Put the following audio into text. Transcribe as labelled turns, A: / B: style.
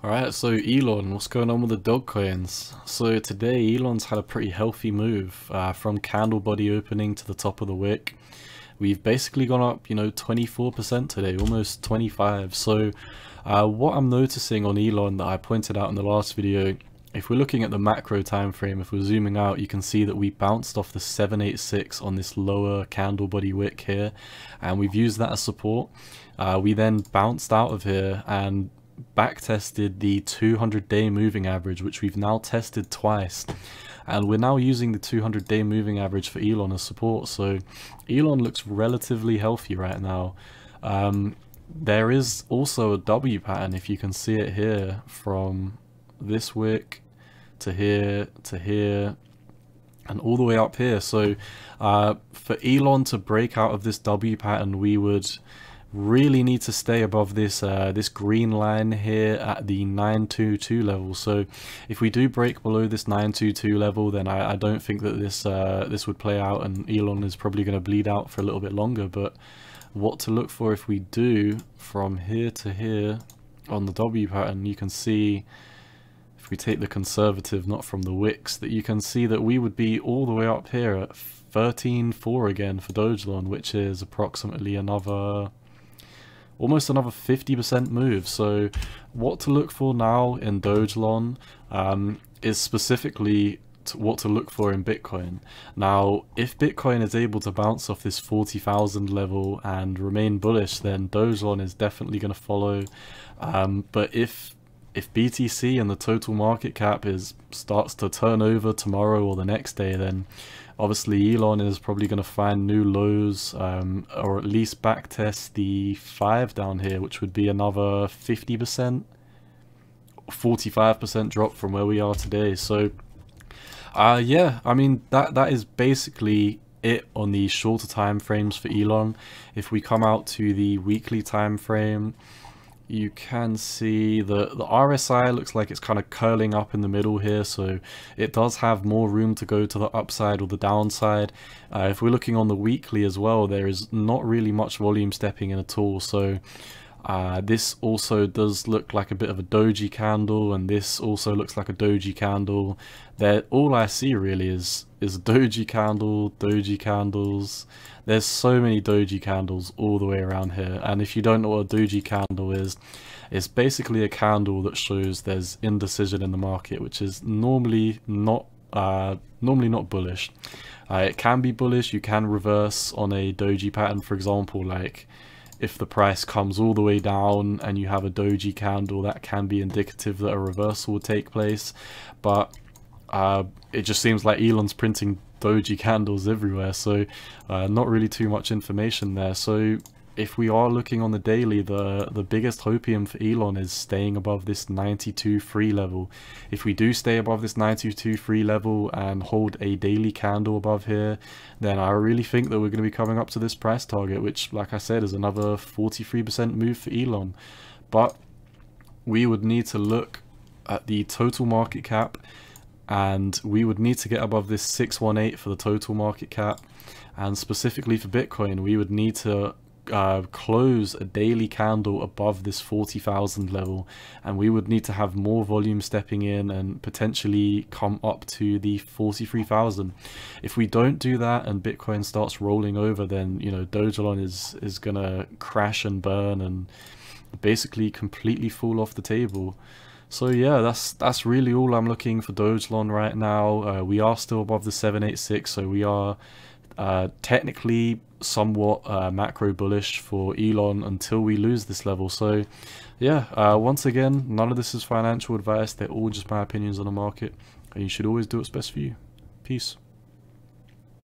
A: Alright, so Elon, what's going on with the Dogecoins? So today Elon's had a pretty healthy move from candle body opening to the top of the wick. We've basically gone up, 24% today, almost 25. So what I'm noticing on Elon that I pointed out in the last video, if we're looking at the macro time frame, if we're zooming out, you can see that we bounced off the 786 on this lower candle body wick here, and we've used that as support. We then bounced out of here and back tested the 200-day moving average, which we've now tested twice, and we're now using the 200-day moving average for Elon as support. So Elon looks relatively healthy right now. There is also a W pattern, if you can see it here, from this wick to here to here and all the way up here. So for Elon to break out of this W pattern, we would really need to stay above this this green line here at the 922 level. So if we do break below this 922 level, then I don't think that this would play out, and Elon is probably going to bleed out for a little bit longer. But what to look for if we do from here to here on the W pattern, you can see, if we take the conservative, not from the wicks, that you can see that we would be all the way up here at 13.4 again for Dogelon, which is approximately almost another 50% move. So what to look for now in Dogelon is specifically what to look for in Bitcoin. Now, if Bitcoin is able to bounce off this 40,000 level and remain bullish, then Dogelon is definitely going to follow. But if BTC and the total market cap starts to turn over tomorrow or the next day, then obviously Elon is probably going to find new lows, or at least backtest the 5 down here, which would be another 50%, 45% drop from where we are today. So yeah, I mean that is basically it on the shorter time frames for Elon. If we come out to the weekly time frame, you can see the RSI looks like it's kind of curling up in the middle here, so it does have more room to go to the upside or the downside. If we're looking on the weekly as well, there is not really much volume stepping in at all. So this also does look like a bit of a doji candle, and this also looks like a doji candle. All I see really is doji candle, doji candles. There's so many doji candles all the way around here, and if you don't know what a doji candle is, it's basically a candle that shows there's indecision in the market, which is normally not bullish. It can be bullish. You can reverse on a doji pattern, for example, like if the price comes all the way down and you have a doji candle, that can be indicative that a reversal will take place. But it just seems like Elon's printing doji candles everywhere, so not really too much information there. So if we are looking on the daily, the biggest hopium for Elon is staying above this 92 free level. If we do stay above this 92 free level and hold a daily candle above here, then I really think that we're going to be coming up to this price target, which, like I said, is another 43% move for Elon. But we would need to look at the total market cap, and we would need to get above this 618 for the total market cap, and specifically for Bitcoin, we would need to close a daily candle above this 40,000 level, and we would need to have more volume stepping in and potentially come up to the 43,000. If we don't do that and Bitcoin starts rolling over, then Dogelon is gonna crash and burn and basically completely fall off the table. So yeah, that's really all I'm looking for Dogelon right now. We are still above the 786, so we are technically somewhat macro bullish for Elon until we lose this level. So yeah, once again, none of this is financial advice. They're all just my opinions on the market, and you should always do what's best for you. Peace.